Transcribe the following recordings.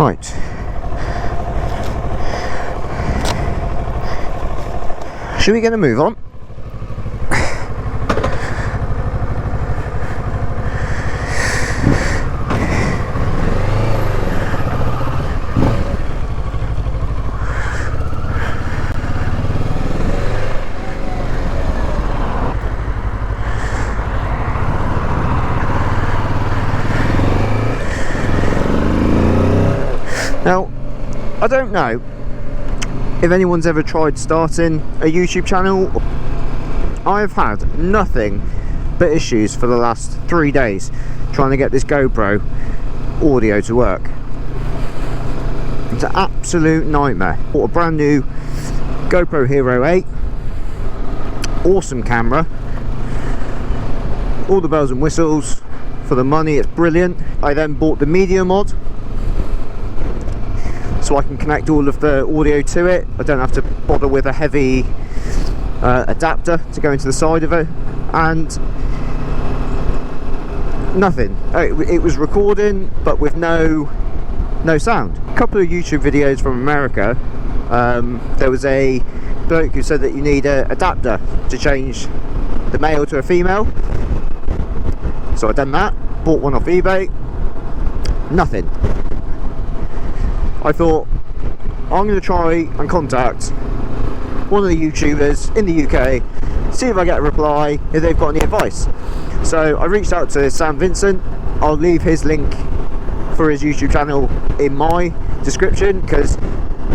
Right. Should we get a move on? Now, I don't know if anyone's ever tried starting a YouTube channel. I've had nothing but issues for the last 3 days trying to get this GoPro audio to work. It's an absolute nightmare. Bought a brand new GoPro Hero 8, awesome camera, all the bells and whistles for the money, it's brilliant. I then bought the media mod so I can connect all of the audio to it. I don't have to bother with a heavy adapter to go into the side of it, and nothing. It was recording but with no sound. A couple of YouTube videos from America, there was a bloke who said that you need an adapter to change the male to a female, so I done that, bought one off eBay, nothing. I thought, I'm going to try and contact one of the YouTubers in the UK, see if I get a reply, if they've got any advice. So I reached out to Sam Vincent. I'll leave his link for his YouTube channel in my description, because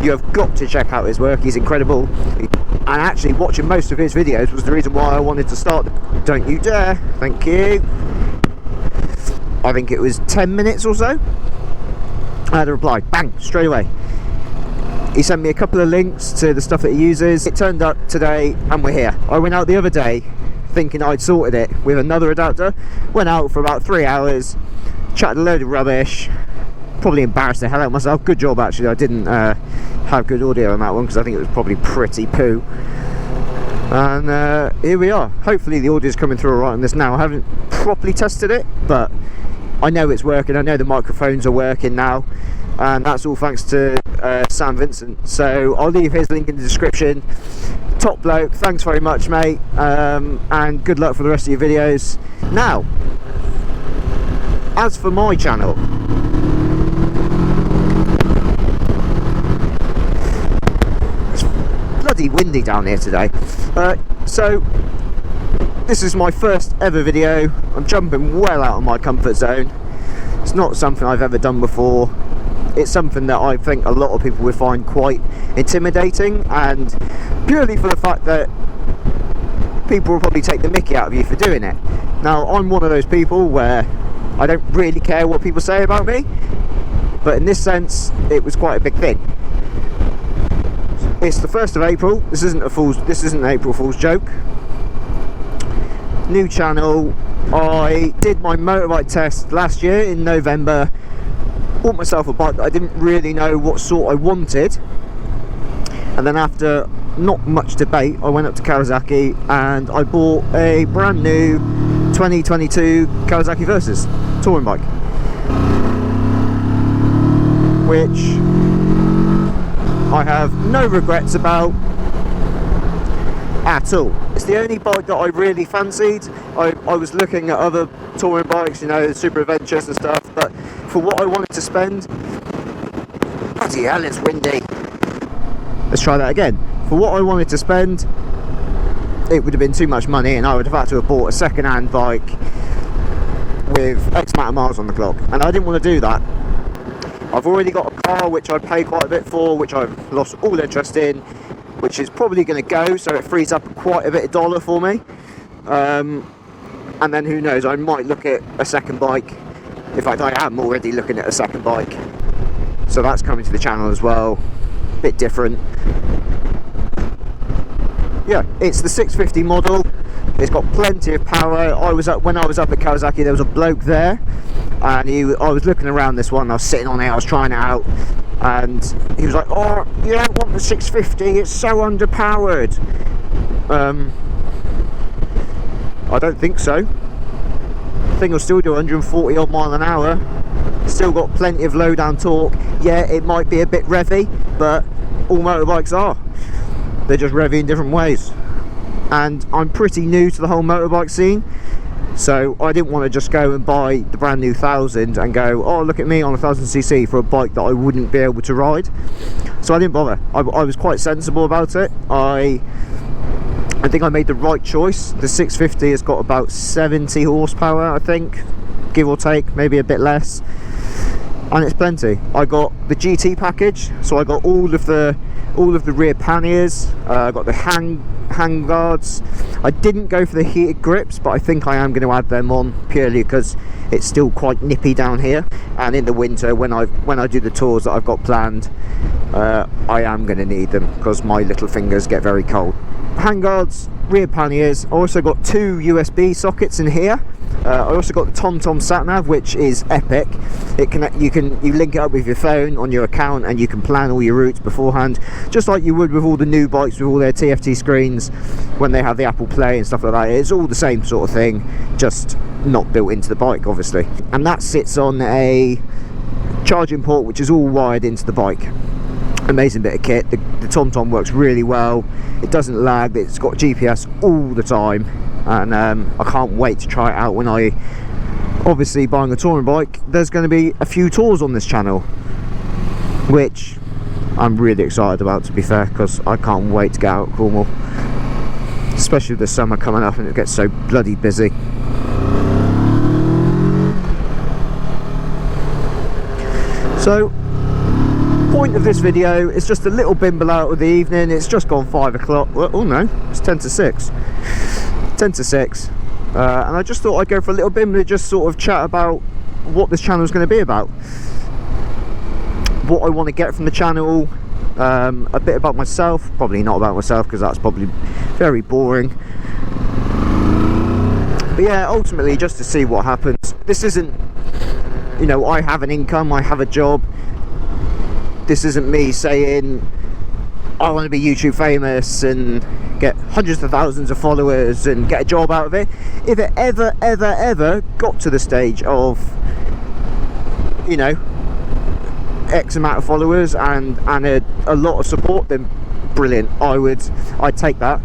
you have got to check out his work. He's incredible, and actually watching most of his videos was the reason why I wanted to start them. Don't you dare. Thank you. I think it was 10 minutes or so, I had a reply, bang, straight away. He sent me a couple of links to the stuff that he uses. It turned up today and we're here. I went out the other day thinking I'd sorted it with another adapter. Went out for about 3 hours, chatted a load of rubbish, probably embarrassed the hell out of myself. Good job actually, I didn't have good audio on that one, because I think it was probably pretty poo. And here we are. Hopefully the audio's coming through alright on this now. I haven't properly tested it, but I know it's working. I know the microphones are working now, and that's all thanks to Sam Vincent. So I'll leave his link in the description. Top bloke, thanks very much, mate, and good luck for the rest of your videos. Now, as for my channel, it's bloody windy down here today, so this is my first ever video. I'm jumping well out of my comfort zone. It's not something I've ever done before. It's something that I think a lot of people would find quite intimidating, and purely for the fact that people will probably take the mickey out of you for doing it. Now, I'm one of those people where I don't really care what people say about me, but in this sense it was quite a big thing. It's the 1st of April. This isn't an April Fool's joke. New channel. I did my motorbike test last year in November. Bought myself a bike that I didn't really know what sort I wanted, and then after not much debate I went up to Kawasaki and I bought a brand new 2022 Kawasaki Versys touring bike, which I have no regrets about at all. It's the only bike that I really fancied. I was looking at other touring bikes, you know, super adventures and stuff, but for what I wanted to spend, bloody hell, it's windy. Let's try that again. For what I wanted to spend, it would have been too much money, and I would have had to have bought a second-hand bike with X amount of miles on the clock, and I didn't want to do that. I've already got a car which I pay quite a bit for, which I've lost all interest in, which is probably going to go, so it frees up quite a bit of dollar for me. And then who knows, I might look at a second bike. In fact, I am already looking at a second bike, so that's coming to the channel as well. Bit different. Yeah, it's the 650 model. It's got plenty of power. When I was up at Kawasaki, there was a bloke there, and I was looking around this one. I was sitting on it, I was trying it out, and he was like, "Oh, you don't want the 650, it's so underpowered." I don't think so. The thing will still do 140 odd mile an hour. It's still got plenty of low down torque. Yeah, it might be a bit revvy, but all motorbikes are. They're just revvy in different ways. And I'm pretty new to the whole motorbike scene, so I didn't want to just go and buy the brand new 1000 and go, oh look at me on a 1000cc for a bike that I wouldn't be able to ride. So I didn't bother. I was quite sensible about it. I think I made the right choice. The 650 has got about 70 horsepower, I think, give or take, maybe a bit less, and it's plenty. I got the GT package, so I got all of the rear panniers. I got the hand guards. I didn't go for the heated grips, but I think I am going to add them on purely because it's still quite nippy down here, and in the winter when I do the tours that I've got planned, I am going to need them because my little fingers get very cold. Handguards, rear panniers. I also got 2 USB sockets in here. I also got the TomTom sat-nav, which is epic. You link it up with your phone on your account, and you can plan all your routes beforehand, just like you would with all the new bikes with all their TFT screens when they have the Apple Play and stuff like that. It's all the same sort of thing, just not built into the bike, obviously. And that sits on a charging port, which is all wired into the bike. Amazing bit of kit. The TomTom works really well. It doesn't lag. It's got GPS all the time, and I can't wait to try it out when I, obviously buying a touring bike, there's going to be a few tours on this channel, which I'm really excited about, to be fair, because I can't wait to get out of Cornwall, especially with the summer coming up and it gets so bloody busy. So point of this video is just a little bimble out of the evening. It's just gone 5 o'clock. Well, oh no, it's 10 to 6. 10 to 6. And I just thought I'd go for a little bimble and just sort of chat about what this channel is going to be about, what I want to get from the channel, a bit about myself, probably not about myself because that's probably very boring, but yeah, ultimately just to see what happens. This isn't, you know, I have an income, I have a job. This isn't me saying I want to be YouTube famous and get hundreds of thousands of followers and get a job out of it. If it ever got to the stage of, you know, X amount of followers and a lot of support, then brilliant. I'd take that.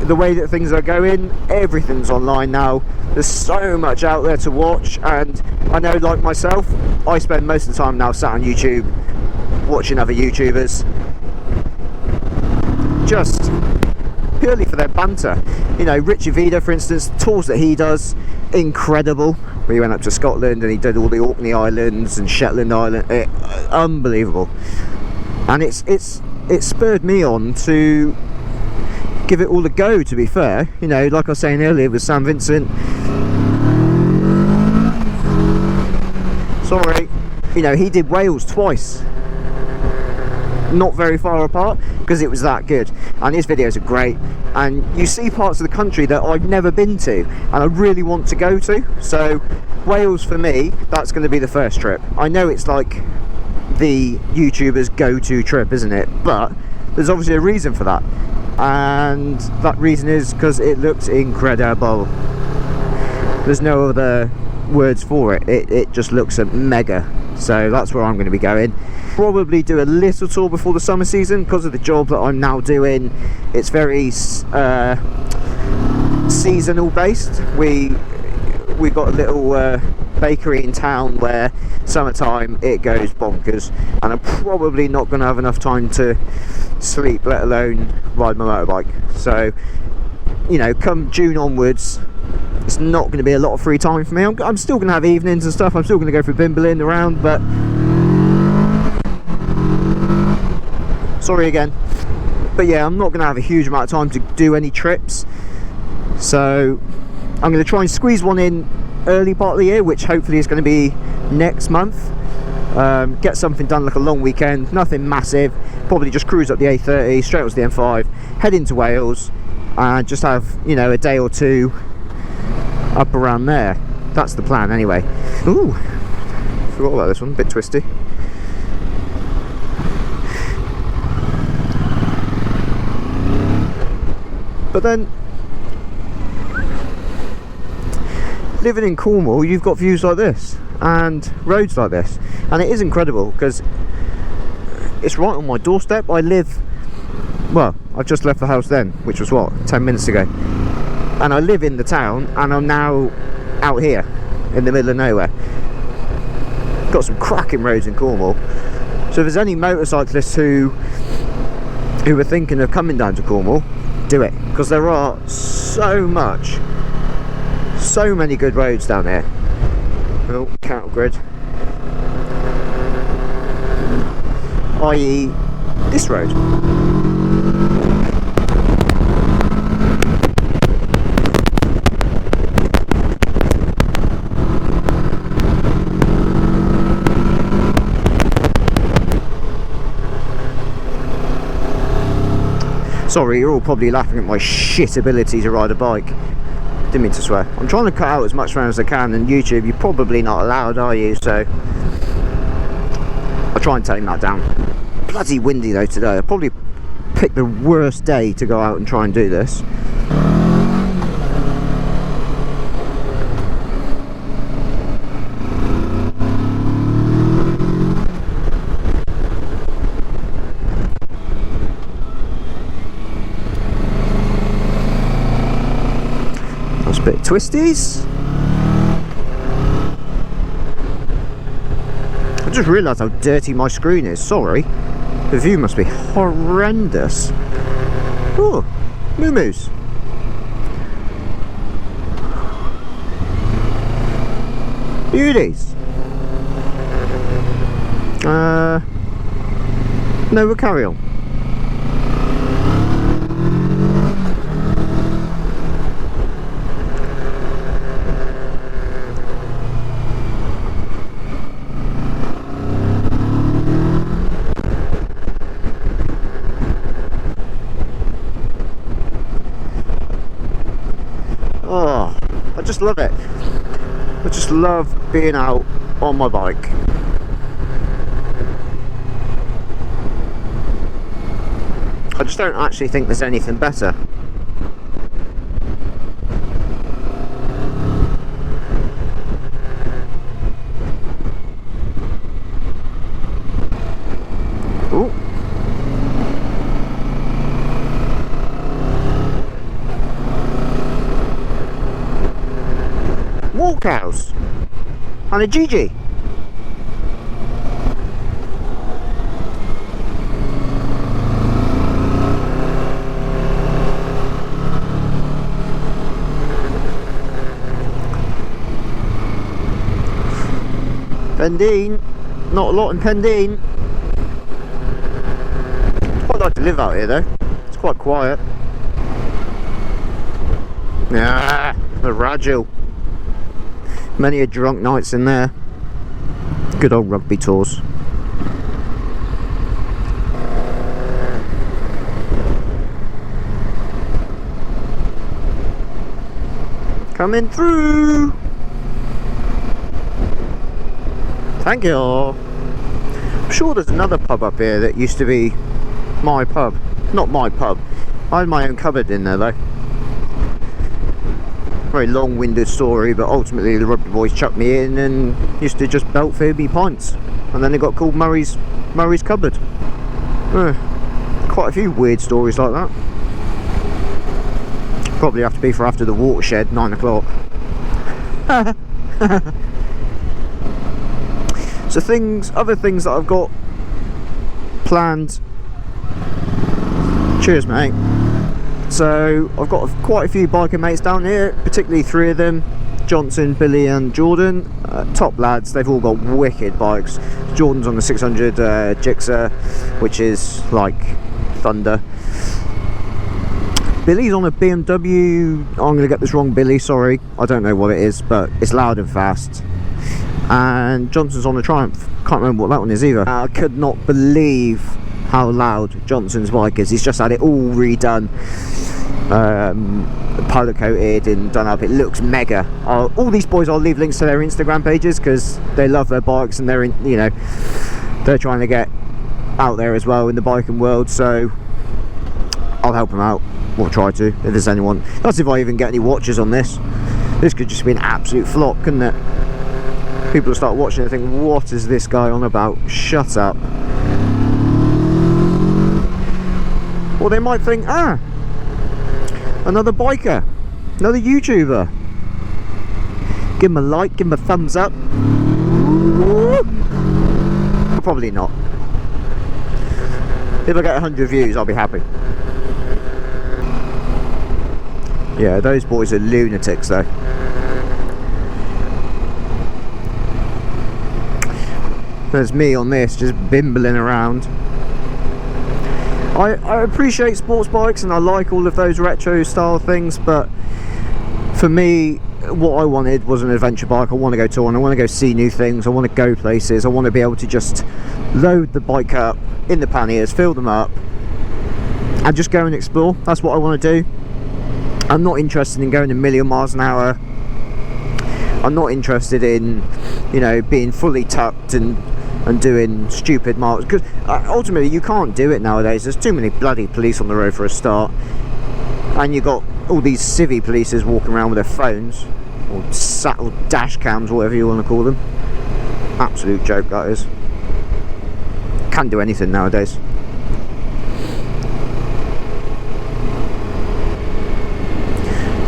The way that things are going, everything's online now. There's so much out there to watch, and I know, like myself, I spend most of the time now sat on YouTube watching other YouTubers, just purely for their banter. You know, Richie Vida, for instance, tours that he does, incredible. We went up to Scotland and he did all the Orkney Islands and Shetland Island, unbelievable. And it's spurred me on to give it all a go, to be fair. You know, like I was saying earlier with St Vincent, sorry, you know, he did Wales twice, not very far apart, because it was that good, and his videos are great, and you see parts of the country that I've never been to and I really want to go to. So Wales, for me, that's going to be the first trip. I know it's like the YouTuber's go-to trip, isn't it? But there's obviously a reason for that, and that reason is because it looks incredible. There's no other words for it. It just looks mega. So that's where I'm going to be going. Probably do a little tour before the summer season because of the job that I'm now doing. It's very seasonal based. We got a little bakery in town where summertime it goes bonkers, and I'm probably not going to have enough time to sleep, let alone ride my motorbike. So, you know, come June onwards, it's not going to be a lot of free time for me. I'm still going to have evenings and stuff. I'm still going to go for bimbling around, but sorry again. But yeah, I'm not going to have a huge amount of time to do any trips. So I'm going to try and squeeze one in early part of the year, which hopefully is going to be next month. Get something done, like a long weekend, nothing massive. Probably just cruise up the A30, straight onto the M5, head into Wales, and just have, you know, a day or two up around there. That's the plan anyway. Ooh, forgot about this one, a bit twisty. But then, living in Cornwall, you've got views like this, and roads like this. And it is incredible because it's right on my doorstep. I live, well, I've just left the house then, which was what, 10 minutes ago, and I live in the town, and I'm now out here in the middle of nowhere. Got some cracking roads in Cornwall. So if there's any motorcyclists who are thinking of coming down to Cornwall, do it, because there are so many good roads down here. Oh, cattle grid, i.e. this road. Sorry, you're all probably laughing at my shit ability to ride a bike. Didn't mean to swear. I'm trying to cut out as much as I can, and YouTube, you're probably not allowed, are you? So I'll try and tame that down. Bloody windy though today. I'll probably pick the worst day to go out and try and do this. Nice bit of twisties. I just realised how dirty my screen is, sorry. The view must be horrendous. Oh, moo-moos. Beauties. No, we'll carry on. Oh, I just love it. I just love being out on my bike. I just don't actually think there's anything better. Ooh. Walk house and a Gigi. Pendine, not a lot in Pendine. Quite like to live out here though. It's quite quiet. Ah, the Ragil. Many a drunk nights in there. Good old rugby tours. Coming through. Thank you. I'm sure there's another pub up here that used to be my pub. Not my pub. I had my own cupboard in there though. Very long-winded story, but ultimately the rugby boys chucked me in and used to just belt feed me pints, and then it got called Murray's Cupboard. Quite a few weird stories like that. Probably have to be for after the watershed, 9 o'clock. So other things that I've got planned. Cheers, mate. So I've got quite a few biker mates down here, particularly 3 of them, Johnson, Billy and Jordan. Top lads, they've all got wicked bikes. Jordan's on the 600 Gixxer, which is like thunder. Billy's on a BMW, I'm going to get this wrong, Billy, sorry, I don't know what it is, but it's loud and fast. And Johnson's on a Triumph, can't remember what that one is either. I could not believe how loud Johnson's bike is. He's just had it all redone, powder coated and done up. It looks mega. All these boys, I'll leave links to their Instagram pages because they love their bikes and they're in, you know, they're trying to get out there as well in the biking world, so I'll help them out, or try to, if there's anyone. That's if I even get any watchers on this. This could just be an absolute flop, couldn't it? People will start watching and think, what is this guy on about? Shut up. Or they might think, another biker, another YouTuber. Give him a like, give him a thumbs up. Probably not. If I get 100 views, I'll be happy. Yeah, those boys are lunatics though. There's me on this, just bimbling around. I appreciate sports bikes and I like all of those retro style things, but for me, what I wanted was an adventure bike. I want to go touring, I want to go see new things, I want to go places, I want to be able to just load the bike up in the panniers, fill them up, and just go and explore. That's what I want to do. I'm not interested in going a million miles an hour. I'm not interested in, you know, being fully tucked and doing stupid miles, because ultimately you can't do it nowadays. There's too many bloody police on the road for a start, and you've got all these civvy polices walking around with their phones or dash cams, whatever you want to call them. Absolute joke that is. Can't do anything nowadays.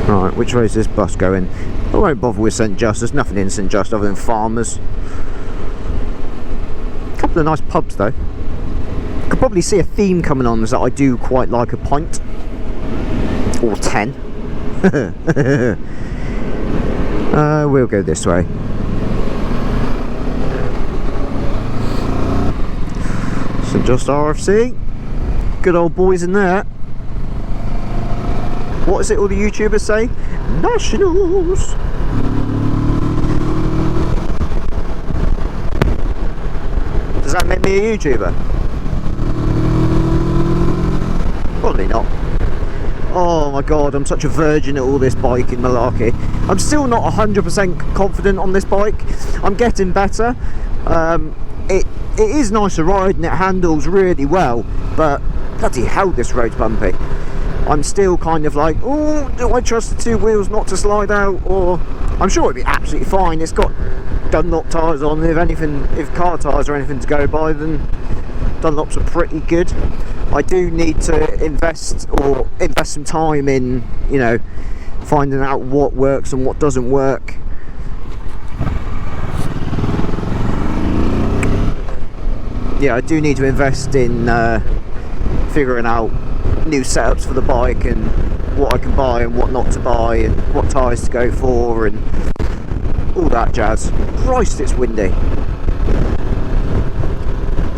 Right, which way is this bus going? I won't bother with St Just. There's nothing in St Just other than farmers. Couple of nice pubs though. Could probably see a theme coming on, is that I do quite like a pint or 10. We'll go this way. St Just RFC, good old boys in there. What is it all the YouTubers say? Nationals. Does that make me a YouTuber? Probably not. Oh my god, I'm such a virgin at all this biking malarkey. I'm still not 100% confident on this bike. I'm getting better. It is nice to ride and it handles really well, but bloody hell, this road's bumpy. I'm still kind of like, oh, do I trust the two wheels not to slide out? Or I'm sure it'd be absolutely fine. It's got Dunlop tyres on. If anything, if car tyres are anything to go by, then Dunlops are pretty good. I do need to invest some time in, you know, finding out what works and what doesn't work. Yeah, I do need to invest in figuring out new setups for the bike and what I can buy and what not to buy and what tyres to go for and all that jazz. Christ, it's windy.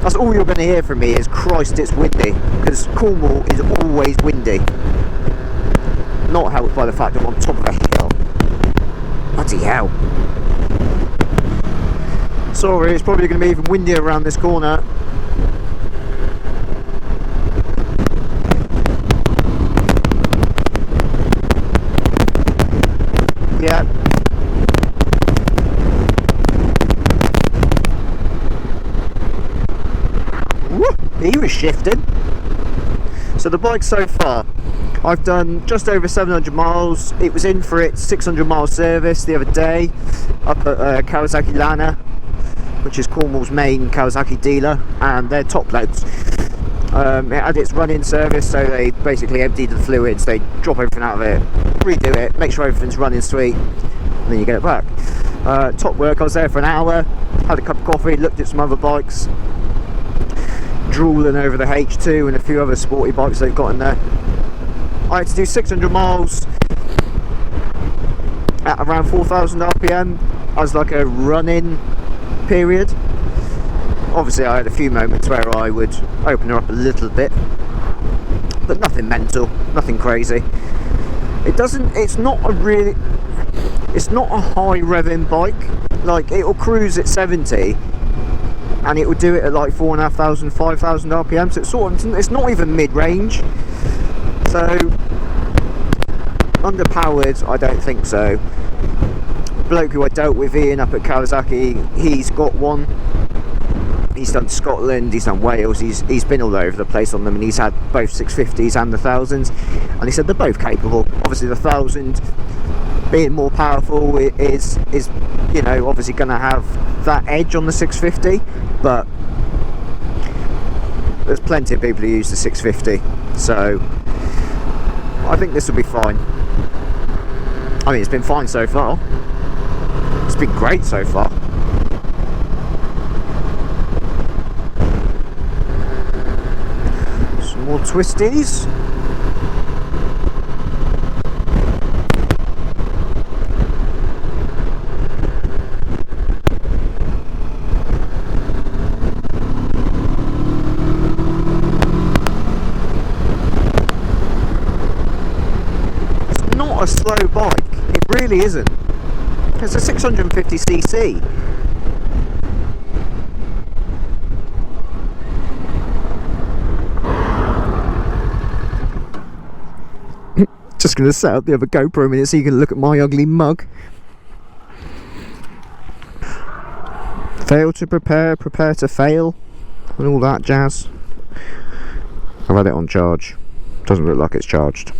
That's all you're going to hear from me is Christ, it's windy, because Cornwall is always windy. Not helped by the fact I'm on top of a hill. Bloody hell. Sorry, it's probably going to be even windier around this corner. Yeah. Woo, he was shifting. So the bike so far, I've done just over 700 miles. It was in for its 600 mile service the other day up at Kawasaki Lana, which is Cornwall's main Kawasaki dealer, and they're top loads. It had its run-in service, so they basically emptied the fluids, they drop everything out of it, redo it, make sure everything's running sweet, and then you get it back. Top work. I was there for an hour, had a cup of coffee, looked at some other bikes, drooling over the H2 and a few other sporty bikes they've got in there. I had to do 600 miles at around 4,000 RPM as like a run-in period. Obviously I had a few moments where I would open her up a little bit, but nothing mental, nothing crazy. It's not a high revving bike. Like, it'll cruise at 70 and it will do it at like 4,500, 5,000 RPM, so it's not even mid-range. So underpowered, I don't think so. Bloke who I dealt with, Ian, up at Kawasaki, he's got one. He's done Scotland, he's done Wales, he's been all over the place on them, and he's had both 650s and the 1000s, and he said they're both capable. Obviously the 1000 being more powerful is you know, obviously going to have that edge on the 650, but there's plenty of people who use the 650, so I think this will be fine. I mean, it's been fine so far. It's been great so far. Some more twisties. A slow bike, it really isn't. It's a 650cc. Just going to set up the other GoPro a minute so you can look at my ugly mug. Fail to prepare, prepare to fail, and all that jazz. I've had it on charge. Doesn't look like it's charged.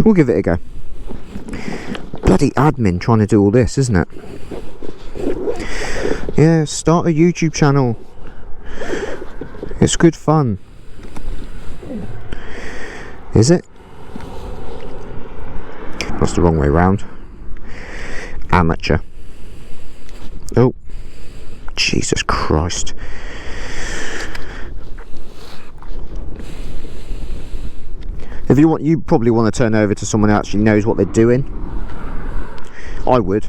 We'll give it a go. Bloody admin trying to do all this, isn't it? Yeah, start a YouTube channel. It's good fun. Is it? That's the wrong way round. Amateur. Oh, Jesus Christ. If you want, you probably want to turn over to someone who actually knows what they're doing. I would.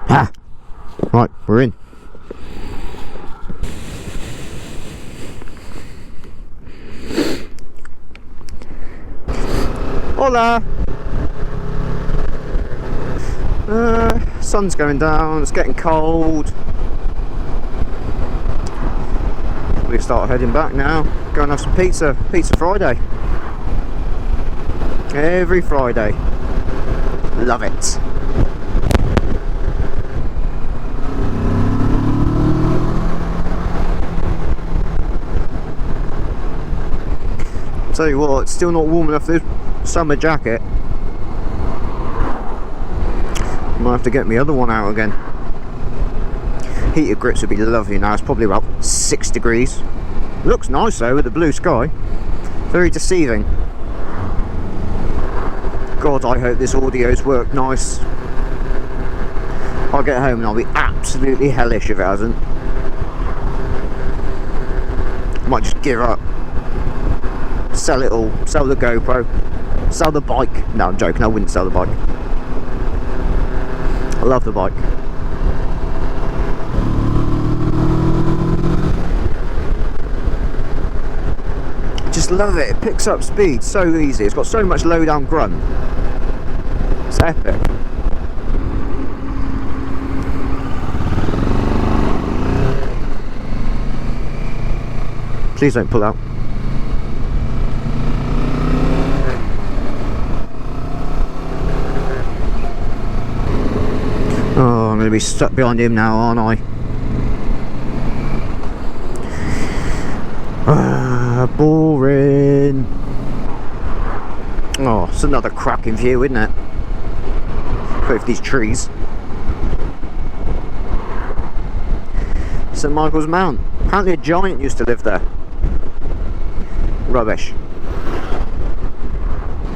Ah! Right, we're in. Hola! Sun's going down, it's getting cold. We start heading back now. Go and have some pizza. Pizza Friday. Every Friday. Love it. Tell you what, it's still not warm enough for this summer jacket. Might have to get my other one out again. Heated grips would be lovely now. It's probably about 6 degrees. Looks nice though with the blue sky. Very deceiving. God, I hope this audio's worked nice. I'll get home and I'll be absolutely hellish if it hasn't. I might just give up. Sell it all. Sell the GoPro. Sell the bike. No, I'm joking. I wouldn't sell the bike. I love the bike. Just love it. It picks up speed so easy. It's got so much low down grunt. It's epic. Please don't pull out. Oh, I'm going to be stuck behind him now, aren't I? Boring. Oh, it's another cracking view, isn't it? With these trees. St Michael's Mount. Apparently a giant used to live there. Rubbish.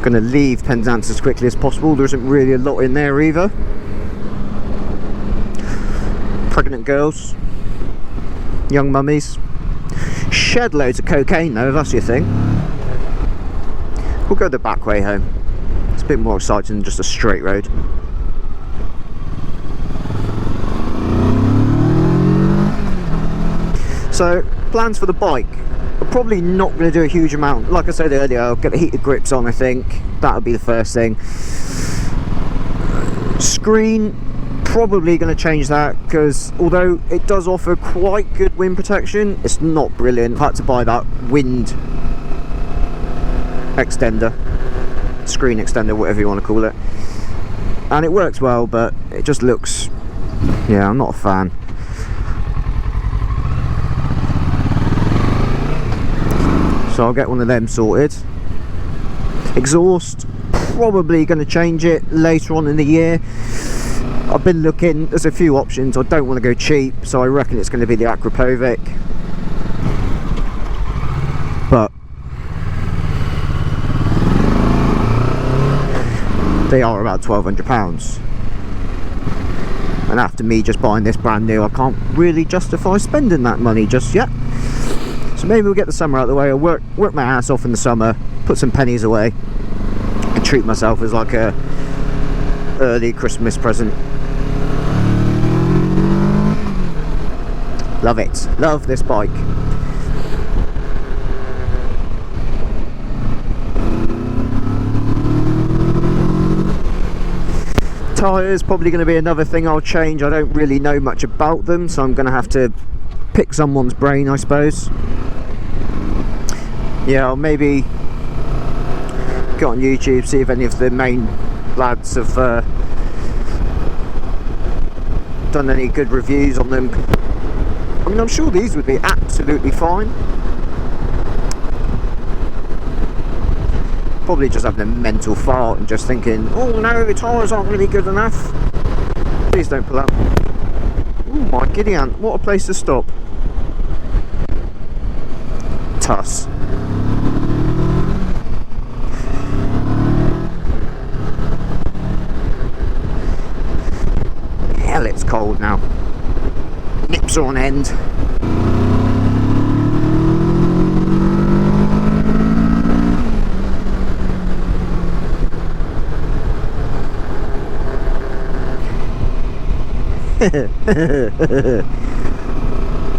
Gonna leave Penzance as quickly as possible. There isn't really a lot in there either. Pregnant girls. Young mummies. Shed loads of cocaine though, if that's your thing. We'll go the back way home. It's a bit more exciting than just a straight road. So, plans for the bike. I'm probably not going to do a huge amount. Like I said earlier, I'll get the heated grips on, I think. That'll be the first thing. Screen, probably going to change that, because although it does offer quite good wind protection, it's not brilliant. I had to buy that wind extender, screen extender, whatever you want to call it. And it works well, but it just looks, yeah, I'm not a fan. So I'll get one of them sorted. Exhaust, probably going to change it later on in the year. I've been looking, there's a few options. I don't want to go cheap, so I reckon it's going to be the Akrapovic. But they are about £1,200. And after me just buying this brand new, I can't really justify spending that money just yet. So maybe we'll get the summer out of the way. I'll work my ass off in the summer, put some pennies away, and treat myself as like a early Christmas present. Love it. Love this bike. Tyres probably going to be another thing I'll change. I don't really know much about them, so I'm going to have to pick someone's brain, I suppose. Yeah, I'll maybe go on YouTube, see if any of the main lads have done any good reviews on them. I mean, I'm sure these would be absolutely fine. Probably just having a mental fart and just thinking, oh no, the tyres aren't going to be good enough. Please don't pull up. Oh my giddy aunt, what a place to stop. Tuss. Hell, it's cold now. Nips are on end.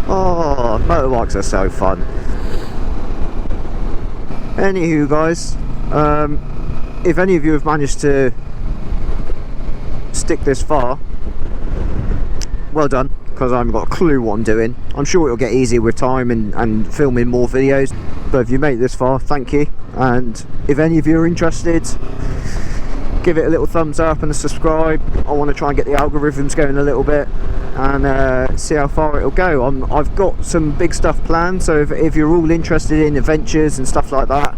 Oh, motorbikes are so fun. Anywho, guys, if any of you have managed to stick this far, well done, because I haven't got a clue what I'm doing. I'm sure it'll get easier with time and filming more videos, but if you made it this far, thank you. And if any of you are interested, give it a little thumbs up and a subscribe. I want to try and get the algorithms going a little bit and see how far it'll go. I've got some big stuff planned, so if you're all interested in adventures and stuff like that,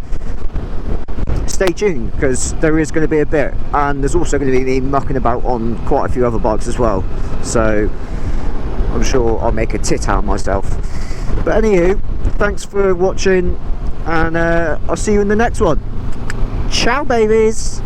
stay tuned, because there is going to be a bit, and there's also going to be me mucking about on quite a few other bikes as well, so I'm sure I'll make a tit out of myself. But anywho, thanks for watching, and I'll see you in the next one. Ciao babies.